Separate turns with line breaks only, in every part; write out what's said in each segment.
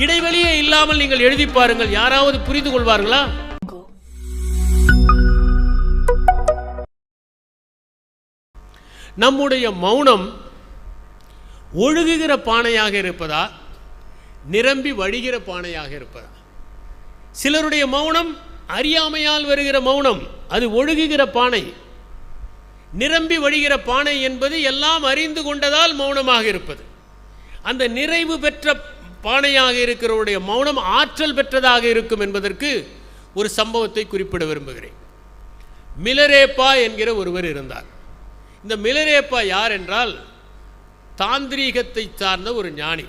இடைவெளியே இல்லாமல் நீங்கள் எழுதி பாருங்கள், யாராவது புரிந்து கொள்வார்களா? நம்முடைய மௌனம் ஒழுகுகிற பானையாக இருப்பதா, நிரம்பி வழிகிற பானையாக இருப்பதா? சிலருடைய மௌனம் அறியாமையால் வருகிற மௌனம், அது ஒழுகுகிற பானை. நிரம்பி வழிகிற பானை என்பது எல்லாம் அறிந்து கொண்டதால் மௌனமாக இருப்பது. அந்த நிறைவு பெற்ற பானையாக இருக்கிறவருடைய மௌனம் ஆற்றல் பெற்றதாக இருக்கும் என்பதற்கு ஒரு சம்பவத்தை குறிப்பிட விரும்புகிறேன். மிலரேப்பா என்கிற ஒருவர் இருந்தார். இந்த மிலரேப்பா யார் என்றால் தாந்திரீகத்தை சார்ந்த ஒரு ஞானி.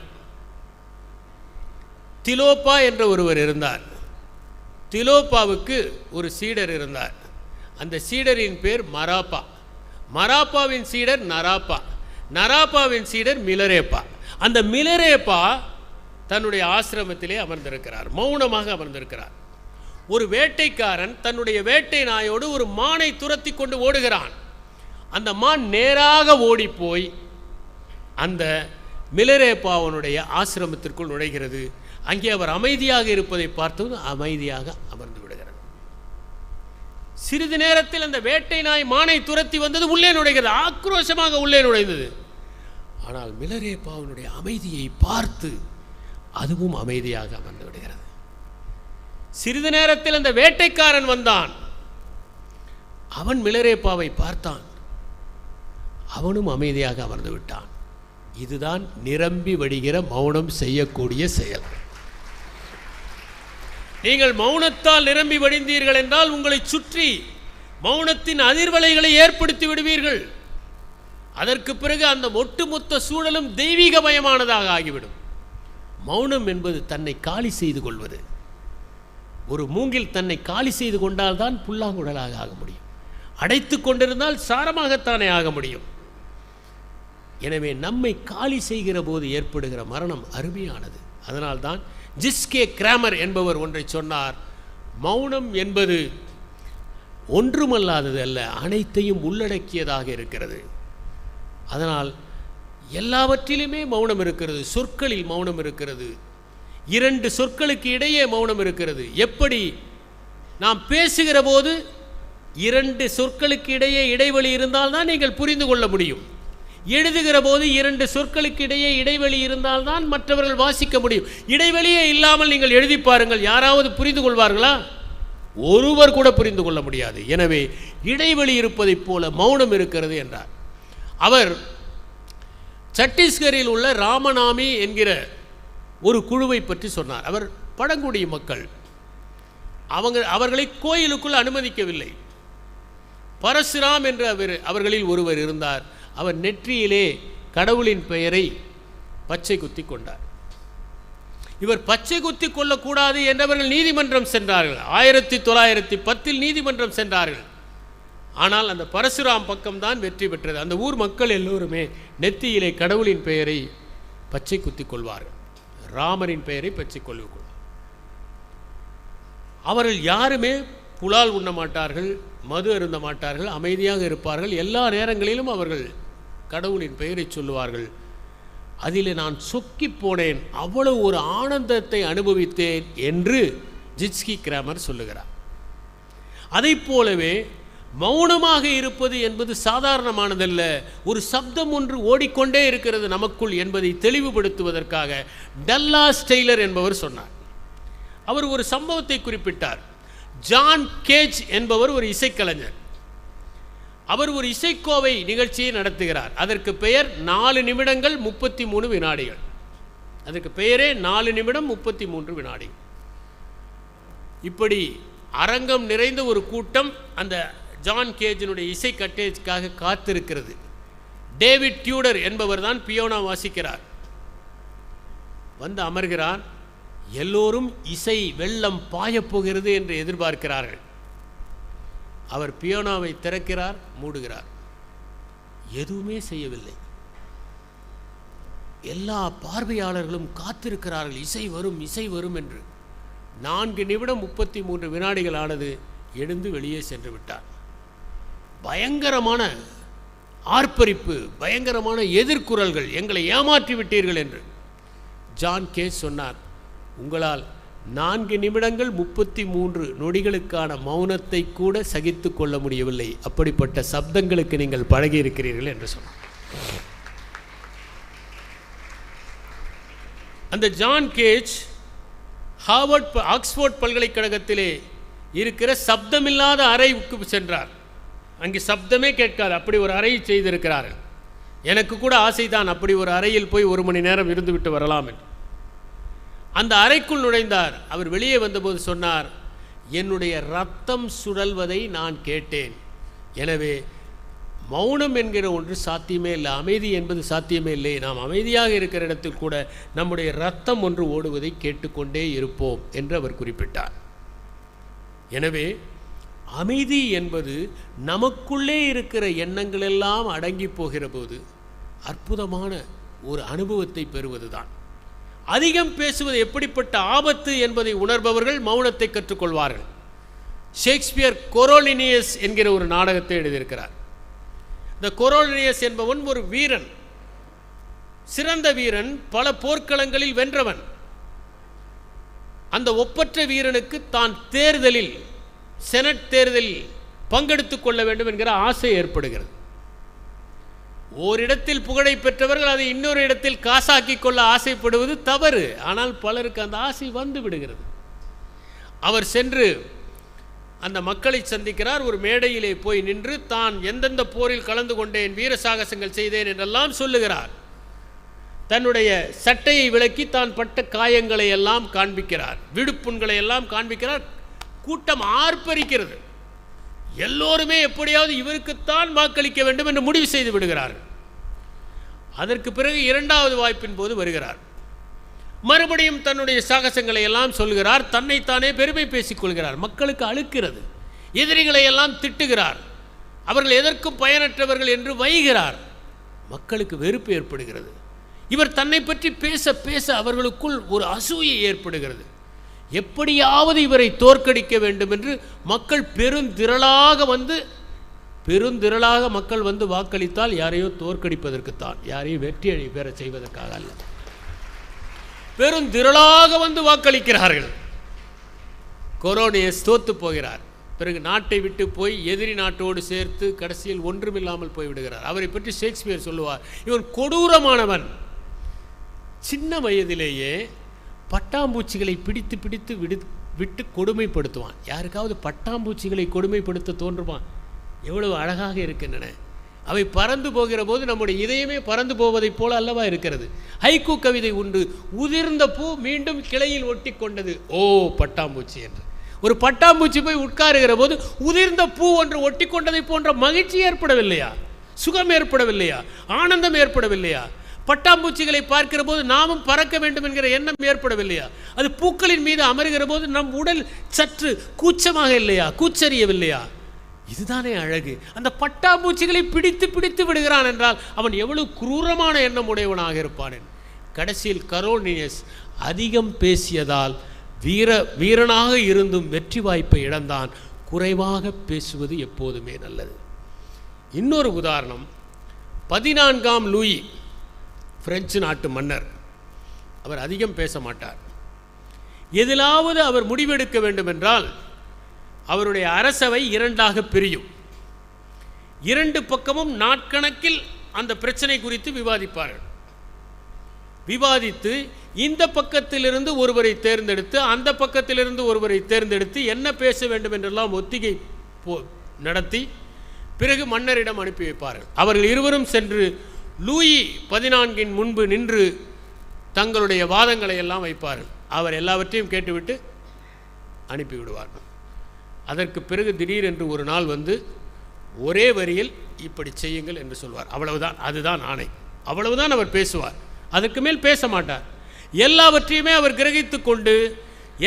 திலோப்பா என்ற ஒருவர் இருந்தார். திலோப்பாவுக்கு ஒரு சீடர் இருந்தார். அந்த சீடரின் பேர் மராப்பா. மராப்பாவின் சீடர் நராப்பா. நராப்பாவின் சீடர் மிலரேப்பா. அந்த மிலரேப்பா தன்னுடைய ஆசிரமத்திலே அமர்ந்திருக்கிறார், மௌனமாக அமர்ந்திருக்கிறார். ஒரு வேட்டைக்காரன் தன்னுடைய வேட்டை நாயோடு ஒரு மானை துரத்தி கொண்டு ஓடுகிறான். அந்த மான் நேராக ஓடிப்போய் அந்த மிலரேப்பாவனுடைய ஆசிரமத்திற்குள் நுழைகிறது. அங்கே அவர் அமைதியாக இருப்பதை பார்த்தது அமைதியாக அமர்ந்து விடுகிறார். சிறிது நேரத்தில் அந்த வேட்டை நாய் மானை துரத்தி வந்தது, உள்ளே நுழைகிறது, ஆக்ரோஷமாக உள்ளே நுழைந்தது. ஆனால் மிலரேப்பாவனுடைய அமைதியை பார்த்து அதுவும் அமைதியாக அமர்ந்து விடுகிறது. சிறிது நேரத்தில் அந்த வேட்டைக்காரன் வந்தான். அவன் மிலரேப்பாவை பார்த்தான், அவனும் அமைதியாக அமர்ந்து விட்டான். இதுதான் நிரம்பி வடிகிற மௌனம் செய்யக்கூடிய செயல். நீங்கள் மௌனத்தால் நிரம்பி வடிந்தீர்கள் என்றால் உங்களை சுற்றி மௌனத்தின் அதிர்வலைகளை ஏற்படுத்தி விடுவீர்கள். அதற்கு பிறகு அந்த ஒட்டுமொத்த சூழலும் தெய்வீகமயமானதாக ஆகிவிடும். மௌனம் என்பது தன்னை காலி செய்து கொள்வது. ஒரு மூங்கில் தன்னை காலி செய்து கொண்டால் தான் புல்லாங்குழலாக ஆக முடியும். அடைத்து கொண்டிருந்தால் சாரமாகத்தானே ஆக முடியும். எனவே நம்மை காலி செய்கிற போது ஏற்படுகிற மரணம் அருமையானது. அதனால்தான் ஜிஸ்கே கிராமர் என்பவர் ஒன்றை சொன்னார், மௌனம் என்பது ஒன்றுமல்லாதது அல்ல, அனைத்தையும் உள்ளடக்கியதாக இருக்கிறது. அதனால் எல்லாவற்றிலுமே மௌனம் இருக்கிறது. சொற்களில் மௌனம் இருக்கிறது. இரண்டு சொற்களுக்கு இடையே மௌனம் இருக்கிறது. எப்படி நாம் பேசுகிற போது இரண்டு சொற்களுக்கு இடையே இடைவெளி இருந்தால்தான் நீங்கள் புரிந்து கொள்ள முடியும். எழுதுகிற போது இரண்டு சொற்களுக்கு இடையே இடைவெளி இருந்தால்தான் மற்றவர்கள் வாசிக்க முடியும். இடைவெளியே இல்லாமல் நீங்கள் எழுதி பாருங்கள், யாராவது புரிந்து கொள்வார்களா? ஒருவர் கூட புரிந்து கொள்ள முடியாது. எனவே இடைவெளி இருப்பதைப் போல மௌனம் இருக்கிறது என்றார். அவர் சத்தீஸ்கரில் உள்ள ராமநாமி என்கிற ஒரு குழுவை பற்றி சொன்னார். அவர் பழங்குடி மக்கள். அவர்களை கோயிலுக்குள் அனுமதிக்கவில்லை. பரசுராம் என்று அவர்களில் ஒருவர் இருந்தார். அவர் நெற்றியிலே கடவுளின் பெயரை பச்சை குத்தி கொண்டார். இவர் பச்சை குத்தி கொள்ளக்கூடாது என்றவர்கள் நீதிமன்றம் சென்றார்கள். 1910 நீதிமன்றம் சென்றார்கள். ஆனால் அந்த பரசுராம் பக்கம்தான் வெற்றி பெற்றது. அந்த ஊர் மக்கள் எல்லோருமே நெத்தியிலே கடவுளின் பெயரை பச்சை குத்தி கொள்வார்கள், ராமரின் பெயரை பச்சை கொள்வார்கள். அவர்கள் யாருமே புலால் உண்ண மாட்டார்கள், மது அருந்த மாட்டார்கள், அமைதியாக இருப்பார்கள். எல்லா நேரங்களிலும் அவர்கள் கடவுளின் பெயரை சொல்லுவார்கள். அதில் நான் சொக்கி போனேன், அவ்வளவு ஒரு ஆனந்தத்தை அனுபவித்தேன் என்று ஜிஸ்கி கிராமர் சொல்லுகிறார். அதை போலவே மௌனமாக இருப்பது என்பது சாதாரணமானதல்ல. ஒரு சப்தம் ஒன்று ஓடிக்கொண்டே இருக்கிறது நமக்குள் என்பதை தெளிவுபடுத்துவதற்காக டல்லாஸ் டெய்லர் என்பவர் சொன்னார். அவர் ஒரு சம்பவத்தை குறிப்பிட்டார். ஜான் கேஜ் என்பவர் ஒரு இசைக்கலைஞர். அவர் ஒரு இசைக்கோவை நிகழ்ச்சியை நடத்துகிறார். அதற்கு பெயர் 4 நிமிடங்கள் 33 வினாடிகள். அதற்கு பெயரே 4 நிமிடம் 33 வினாடிகள். இப்படி அரங்கம் நிறைந்த ஒரு கூட்டம் அந்த ஜான் கேஜினுடைய இசை கட்டேஜுக்காக காத்திருக்கிறது. டேவிட் டியூடர் என்பவர் தான் பியோனா வாசிக்கிறார். வந்து அமர்கிறார். எல்லோரும் இசை வெள்ளம் பாயப்போகிறது என்று எதிர்பார்க்கிறார்கள். அவர் பியோனாவை திறக்கிறார், மூடுகிறார். எதுவுமே செய்யவில்லை. எல்லா பார்வையாளர்களும் காத்திருக்கிறார்கள், இசை வரும் இசை வரும் என்று. 4 நிமிடம் 33 வினாடிகள் ஆனது. எழுந்து வெளியே சென்று விட்டார். பயங்கரமான ஆர்ப்பரிப்பு, பயங்கரமான எதிர்குரல்கள், எங்களை ஏமாற்றி விட்டீர்கள் என்று. ஜான் கேஜ் சொன்னார், உங்களால் 4 நிமிடங்கள் 33 நொடிகளுக்கான மௌனத்தை கூட சகித்து கொள்ள முடியவில்லை. அப்படிப்பட்ட சப்தங்களுக்கு நீங்கள் பழகி இருக்கிறீர்கள் என்று சொன்னார். அந்த ஜான் கேஜ் ஆக்ஸ்போர்ட் பல்கலைக்கழகத்திலே இருக்கிற சப்தமில்லாத அறைக்கு சென்றார். அங்கே சப்தமே கேட்காது, அப்படி ஒரு அறையை செய்திருக்கிறார்கள். எனக்கு கூட ஆசைதான் அப்படி ஒரு அறையில் போய் 1 மணி நேரம் இருந்துவிட்டு வரலாம் என்று. அந்த அறைக்குள் நுழைந்தார். அவர் வெளியே வந்தபோது சொன்னார், என்னுடைய ரத்தம் சுழல்வதை நான் கேட்டேன். எனவே மௌனம் என்கிற ஒன்று சாத்தியமே இல்லை, அமைதி என்பது சாத்தியமே இல்லை. நாம் அமைதியாக இருக்கிற இடத்தில் கூட நம்முடைய ரத்தம் ஒன்று ஓடுவதை கேட்டுக்கொண்டே இருப்போம் என்று அவர் குறிப்பிட்டார். எனவே அமைதி என்பது நமக்குள்ளே இருக்கிற எண்ணங்கள் எல்லாம் அடங்கி போகிற போது அற்புதமான ஒரு அனுபவத்தை பெறுவதுதான். அதிகம் பேசுவது எப்படிப்பட்ட ஆபத்து என்பதை உணர்பவர்கள் மௌனத்தை கற்றுக்கொள்வார்கள். ஷேக்ஸ்பியர் கொரோலினியஸ் என்கிற ஒரு நாடகத்தை எழுதியிருக்கிறார். இந்த கொரோலினியஸ் என்பவன் ஒரு வீரன், சிறந்த வீரன், பல போர்க்களங்களில் வென்றவன். அந்த ஒப்பற்ற வீரனுக்கு தான் தேர்தலில், செனட் தேர்தலில் பங்கெடுத்துக் கொள்ள வேண்டும் என்கிற ஆசை ஏற்படுகிறது. ஓரிடத்தில் புகழை பெற்றவர்கள் அதை இன்னொரு இடத்தில் காசாக்கி கொள்ள ஆசைப்படுவது தவறு. ஆனால் பலருக்கு அந்த ஆசை வந்து விடுகிறது. அவர் சென்று அந்த மக்களை சந்திக்கிறார். ஒரு மேடையிலே போய் நின்று தான் எந்தெந்த போரில் கலந்து கொண்டேன், வீர சாகசங்கள் செய்தேன் என்றெல்லாம் சொல்லுகிறார். தன்னுடைய சட்டையை விலக்கி தான் பட்ட காயங்களை எல்லாம் காண்பிக்கிறார், விடுப்புண்களை எல்லாம் காண்பிக்கிறார். கூட்டம் ஆர்ப்பரிக்கிறது. எல்லோருமே எப்படியாவது இவருக்குத்தான் வாக்களிக்க வேண்டும் என்று முடிவு செய்து விடுகிறார்கள். அதற்கு பிறகு 2வது வாய்ப்பின் போது வருகிறார். மறுபடியும் தன்னுடைய சாகசங்களை எல்லாம் சொல்கிறார். தன்னைத்தானே பெருமை பேசிக் கொள்கிறார். மக்களுக்கு அழுக்கிறது. எதிரிகளை எல்லாம் திட்டுகிறார். அவர்கள் எதற்கும் பயனற்றவர்கள் என்று வைகிறார். மக்களுக்கு வெறுப்பு ஏற்படுகிறது. இவர் தன்னை பற்றி பேச பேச அவர்களுக்குள் ஒரு அசூயை ஏற்படுகிறது. எப்படியாவது இவரை தோற்கடிக்க வேண்டும் என்று மக்கள் பெருந்திரளாக மக்கள் வந்து வாக்களித்தால் யாரையோ தோற்கடிப்பதற்குத்தான், யாரையும் வெற்றி பெற செய்வதற்காக அல்ல. பெருந்திரளாக வந்து வாக்களிக்கிறார்கள். கொரோனியஸ் தோத்து போகிறார். பிறகு நாட்டை விட்டு போய் எதிரி நாட்டோடு சேர்த்து கடைசியில் ஒன்றுமில்லாமல் போய்விடுகிறார். அவரை பற்றி ஷேக்ஸ்பியர் சொல்லுவார், இவன் கொடூரமானவன். சின்ன வயதிலேயே பட்டாம்பூச்சிகளை பிடித்து பிடித்து விட்டு கொடுமைப்படுத்துவான். யாருக்காவது பட்டாம்பூச்சிகளை கொடுமைப்படுத்த தோன்றுமா? எவ்வளவு அழகாக இருக்கின்றன. அவை பறந்து போகிற போது நம்முடைய இதயமே பறந்து போவதைப் போல அல்லவா இருக்கிறது. ஹைக்கூ கவிதை உண்டு, உதிர்ந்த பூ மீண்டும் கிளையில் ஒட்டி கொண்டது, ஓ பட்டாம்பூச்சி என்று. ஒரு பட்டாம்பூச்சி போய் உட்காருகிற போது உதிர்ந்த பூ ஒன்று ஒட்டி கொண்டதை போன்ற மகிழ்ச்சி ஏற்படவில்லையா? சுகம் ஏற்படவில்லையா? ஆனந்தம் ஏற்படவில்லையா? பட்டாம்பூச்சிகளை பார்க்கிற போது நாமும் பறக்க வேண்டும் என்கிற எண்ணம் ஏற்படவில்லையா? அது பூக்களின் மீது அமருகிற போது நம் உடல் சற்று கூச்சமாக இல்லையா? கூச்சரியவில்லையா? இதுதானே அழகு. அந்த பட்டாம்பூச்சிகளை பிடித்து பிடித்து விடுகிறான் என்றால் அவன் எவ்வளவு குரூரமான எண்ணம் உடையவனாக இருப்பான். கடைசியில் கொரோலினியஸ் அதிகம் பேசியதால் வீரனாக இருந்தும் வெற்றி வாய்ப்பை இழந்தான். குறைவாக பேசுவது எப்போதுமே நல்லது. இன்னொரு உதாரணம், 14ஆம் லூயி, பிரெஞ்சு நாட்டு மன்னர். அவர் அதிகம் பேச மாட்டார். எதிலாவது அவர் முடிவெடுக்க வேண்டும் என்றால் அவருடைய அரசவை 2ஆக பிரியும். 2 பக்கமும் நாட்கணக்கில் அந்த பிரச்சனை குறித்து விவாதிப்பார்கள். விவாதித்து இந்த பக்கத்திலிருந்து ஒருவரை தேர்ந்தெடுத்து அந்த பக்கத்திலிருந்து ஒருவரை தேர்ந்தெடுத்து என்ன பேச வேண்டும் என்றெல்லாம் ஒத்திகை நடத்தி பிறகு மன்னரிடம் அனுப்பி வைப்பார்கள். அவர்கள் இருவரும் சென்று லூயி 14 முன்பு நின்று தங்களுடைய வாதங்களை எல்லாம் வைப்பார்கள். அவர் எல்லாவற்றையும் கேட்டுவிட்டு அனுப்பிவிடுவார்கள். அதற்கு பிறகு திடீரென்று ஒரு நாள் வந்து ஒரே வரியில் இப்படி செய்யுங்கள் என்று சொல்வார். அவ்வளவுதான், அதுதான் ஆணை. அவ்வளவுதான் அவர் பேசுவார். அதற்கு மேல் பேச மாட்டார். எல்லாவற்றையுமே அவர் கிரகித்து கொண்டு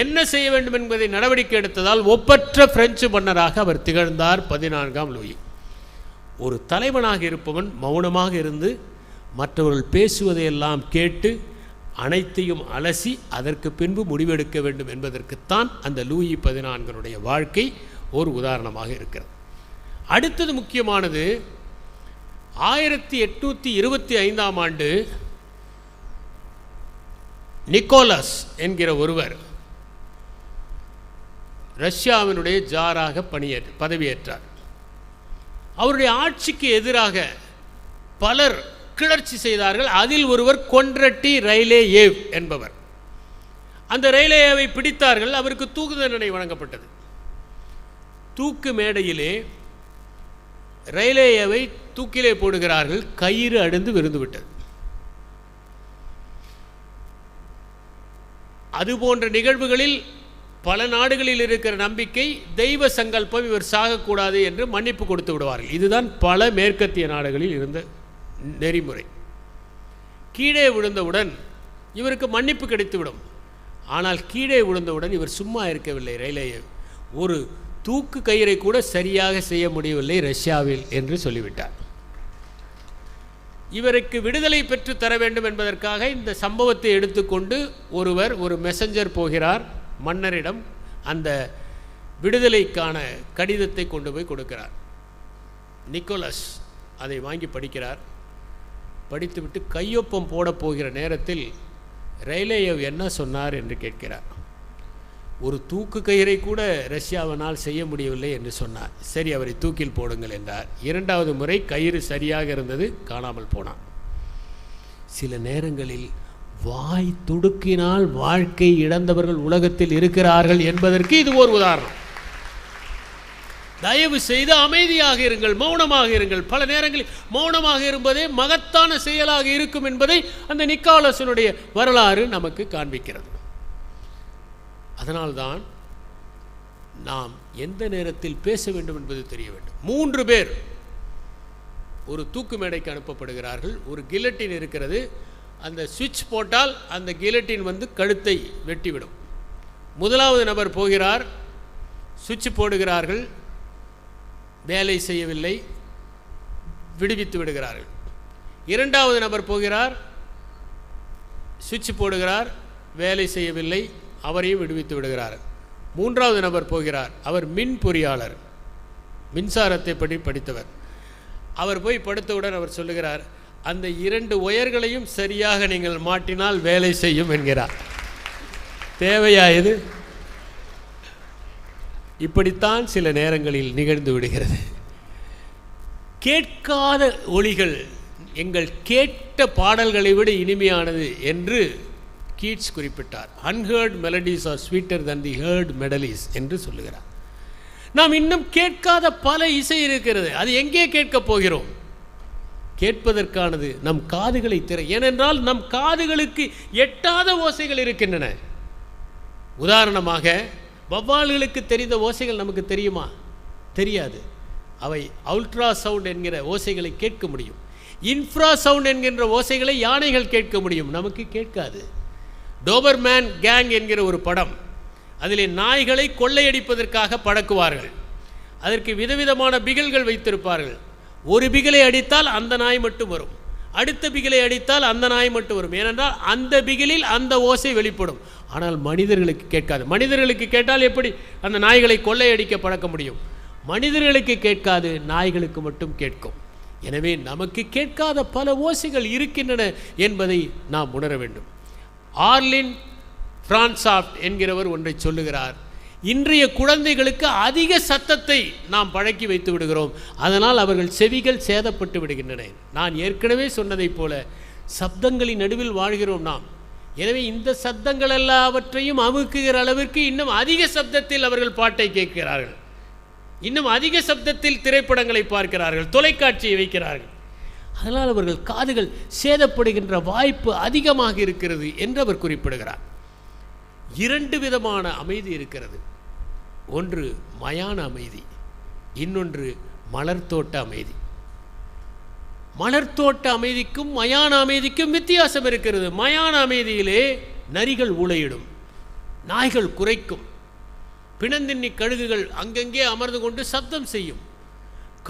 என்ன செய்ய வேண்டும் என்பதை நடவடிக்கை எடுத்ததால் ஒப்பற்ற பிரெஞ்சு மன்னராக அவர் திகழ்ந்தார் 14ஆம் லூயி. ஒரு தலைவனாக இருப்பவன் மௌனமாக இருந்து மற்றவர்கள் பேசுவதையெல்லாம் கேட்டு அனைத்தையும் அலசி அதற்கு பின்பு முடிவெடுக்க வேண்டும் என்பதற்குத்தான் அந்த லூயி 14 வாழ்க்கை ஒரு உதாரணமாக இருக்கிறது. அடுத்தது முக்கியமானது, 1825ஆம் ஆண்டு நிக்கோலஸ் என்கிற ஒருவர் ரஷ்யாவினுடைய ஜாராக பதவியேற்றார். அவருடைய ஆட்சிக்கு எதிராக பலர் கிளர்ச்சி செய்தார்கள். அதில் ஒருவர் கொன்ட்ரட்டி ரைலேயேவ் என்பவர். அந்த ரைலேயேவை பிடித்தார்கள். அவருக்கு தூக்கு தண்டனை வழங்கப்பட்டது. தூக்கு மேடையிலே ரைலேயேவை தூக்கிலே போடுகிறார்கள். கயிறு அடிந்து விழுந்துவிட்டது. அதுபோன்ற நிகழ்வுகளில் பல நாடுகளில் இருக்கிற நம்பிக்கை, தெய்வ சங்கல்பம், இவர் சாகக்கூடாது என்று மன்னிப்பு கொடுத்து விடுவார்கள். இதுதான் பல மேற்கத்திய நாடுகளில் இருந்த நெறிமுறை. கீழே விழுந்தவுடன் இவருக்கு மன்னிப்பு கிடைத்துவிடும். ஆனால் கீழே விழுந்தவுடன் இவர் சும்மா இருக்கவில்லை. ரைலேயேவ் ஒரு தூக்கு கயிறை கூட சரியாக செய்ய முடியவில்லை ரஷ்யாவில் என்று சொல்லிவிட்டார். இவருக்கு விடுதலை பெற்று தர வேண்டும் என்பதற்காக இந்த சம்பவத்தை எடுத்துக்கொண்டு ஒரு மெசஞ்சர் போகிறார் மன்னரிடம். அந்த விடுதலைக்கான கடிதத்தை கொண்டு போய் கொடுக்கிறார். நிக்கோலஸ் அதை வாங்கி படிக்கிறார். படித்துவிட்டு கையொப்பம் போட போகிற நேரத்தில் ரைலேயேவ் என்ன சொன்னார் என்று கேட்கிறார். ஒரு தூக்கு கயிறை கூட ரஷ்யாவினால் செய்ய முடியவில்லை என்று சொன்னார். சரி, அவரை தூக்கில் போடுங்கள் என்றார். இரண்டாவது முறை கயிறு சரியாக இருந்தது, காணாமல் போனார். சில நேரங்களில் வாய் துடுக்கினால் வாழ்க்கை இழந்தவர்கள் உலகத்தில் இருக்கிறார்கள் என்பதற்கு இது ஒரு உதாரணம். தயவு செய்து அமைதியாக இருங்கள், மௌனமாக இருங்கள். பல நேரங்களில் மௌனமாக இருப்பதே மகத்தான செயலாக இருக்கும் என்பதை அந்த நிக்கோலஸினுடைய வரலாறு நமக்கு காண்பிக்கிறது. அதனால்தான் நாம் எந்த நேரத்தில் பேச வேண்டும் என்பது தெரிய வேண்டும். 3 பேர் ஒரு தூக்கு மேடைக்கு அனுப்பப்படுகிறார்கள். ஒரு கில்லட்டின் இருக்கிறது. அந்த சுவிட்ச் போட்டால் அந்த கில்லட்டின் கழுத்தை வெட்டிவிடும். முதலாவது நபர் போகிறார், சுவிட்ச் போடுகிறார்கள், வேலை செய்யவில்லை, விடுவித்து விடுகிறார்கள். இரண்டாவது நபர் போகிறார், சுவிட்ச் போடுகிறார், வேலை செய்யவில்லை, அவரையும் விடுவித்து விடுகிறார். மூன்றாவது நபர் போகிறார், அவர் மின் பொறியாளர், மின்சாரத்தை பற்றி படித்தவர். அவர் போய் படுத்தவுடன் அவர் சொல்லுகிறார், அந்த 2 ஒயர்களையும் சரியாக நீங்கள் மாட்டினால் வேலை செய்யும் என்கிறார். தேவையா இது? இப்படித்தான் சில நேரங்களில் நிகழ்ந்து விடுகிறது. கேட்காத ஒலிகள் எங்கள் கேட்ட பாடல்களை விட இனிமையானது என்று கீட்ஸ் குறிப்பிட்டார். Unheard melodies are sweeter than the heard melodies என்று சொல்லுகிறார். நாம் இன்னும் கேட்காத பல இசை இருக்கிறது. அது எங்கே கேட்கப் போகிறோம்? கேட்பதற்கானது நம் காதுகளை ஏனென்றால் நம் காதுகளுக்கு எட்டாத ஓசைகள் இருக்கின்றன. உதாரணமாக, வவ்வால்களுக்கு தெரிந்த ஓசைகள் நமக்கு தெரியுமா? தெரியாது. அவை அல்ட்ரா சவுண்ட் என்கிற ஓசைகளை கேட்க முடியும். இன்ஃப்ரா சவுண்ட் என்கின்ற ஓசைகளை யானைகள் கேட்க முடியும், நமக்கு கேட்காது. டோபர்மேன் கேங் என்கிற ஒரு படம், அதில் நாய்களை கொள்ளையடிப்பதற்காக பழக்குவார்கள். அதற்கு விதவிதமான பிகில்கள் வைத்திருப்பார்கள். ஒரு பிகிலை அடித்தால் அந்த நாய் மட்டும் வரும், அடுத்த பிகிலை அடித்தால் அந்த நாய் மட்டும் வரும். ஏனென்றால் அந்த பிகிலில் அந்த ஓசை வெளிப்படும். ஆனால் மனிதர்களுக்கு கேட்காது. மனிதர்களுக்கு கேட்டால் எப்படி அந்த நாய்களை கொள்ளையடிக்க பழக்க முடியும்? மனிதர்களுக்கு கேட்காது, நாய்களுக்கு மட்டும் கேட்கும். எனவே நமக்கு கேட்காத பல ஓசைகள் இருக்கின்றன என்பதை நாம் உணர வேண்டும். ஆர்லின் பிரான்சாப்ட் என்கிறவர் ஒன்றை சொல்லுகிறார். இன்றைய குழந்தைகளுக்கு அதிக சத்தத்தை நாம் பழக்கி வைத்து விடுகிறோம், அதனால் அவர்கள் செவிகள் சேதப்பட்டு விடுகின்றன. நான் ஏற்கனவே சொன்னதைப் போல சப்தங்களின் நடுவில் வாழ்கிறோம் நாம். எனவே இந்த சப்தங்கள் எல்லாவற்றையும் அமுக்குகிற அளவிற்கு இன்னும் அதிக சப்தத்தில் அவர்கள் பாட்டை கேட்கிறார்கள், இன்னும் அதிக சப்தத்தில் திரைப்படங்களை பார்க்கிறார்கள், தொலைக்காட்சியை வைக்கிறார்கள். அதனால் அவர்கள் காதுகள் சேதப்படுகின்ற வாய்ப்பு அதிகமாக இருக்கிறது என்று அவர் குறிப்பிடுகிறார். 2 விதமான அமைதி இருக்கிறது. ஒன்று மயான அமைதி, இன்னொன்று மலர்தோட்ட அமைதி. மலர்தோட்ட அமைதிக்கும் மயான அமைதிக்கும் வித்தியாசம் இருக்கிறது. மயான அமைதியிலே நரிகள் ஊளையிடும், நாய்கள் குரைக்கும், பிணந்தின்னி கழுகுகள் அங்கங்கே அமர்ந்து கொண்டு சப்தம் செய்யும்,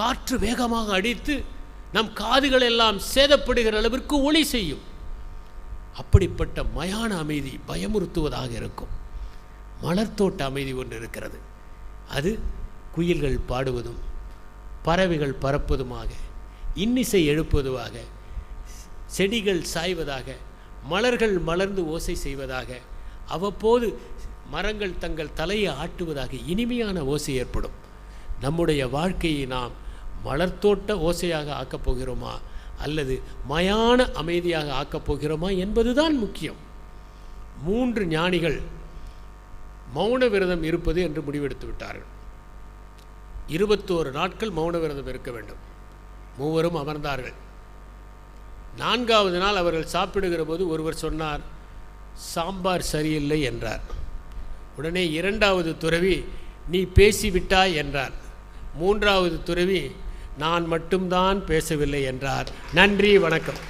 காற்று வேகமாக அடித்து நம் காதுகள் எல்லாம் சேதப்படுகிற அளவிற்கு ஒளி செய்யும். அப்படிப்பட்ட மயான அமைதி பயமுறுத்துவதாக இருக்கும். மலர்தோட்ட அமைதி ஒன்று இருக்கிறது. அது குயில்கள் பாடுவதும் பறவைகள் பறப்பதுமாக, இன்னிசை எழுப்புவதுமாக, செடிகள் சாய்வதாக, மலர்கள் மலர்ந்து ஓசை செய்வதாக, அவ்வப்போது மரங்கள் தங்கள் தலையை ஆட்டுவதாக இனிமையான ஓசை ஏற்படும். நம்முடைய வாழ்க்கையை நாம் மலர்த்தோட்ட ஓசையாக ஆக்கப் போகிறோமா அல்லது மயான அமைதியாக ஆக்கப் போகிறோமா என்பதுதான் முக்கியம். 3 ஞானிகள் மௌன விரதம் இருப்பது என்று முடிவெடுத்து விட்டார்கள். 21 நாட்கள் மௌன விரதம் இருக்க வேண்டும். மூவரும் அமர்ந்தார்கள். 4வது நாள் அவர்கள் சாப்பிடுகிற போது ஒருவர் சொன்னார், சாம்பார் சரியில்லை என்றார். உடனே 2வது துறவி, நீ பேசிவிட்டாய் என்றார். 3வது துறவி, நான் மட்டும்தான் பேசவில்லை என்றார். நன்றி, வணக்கம்.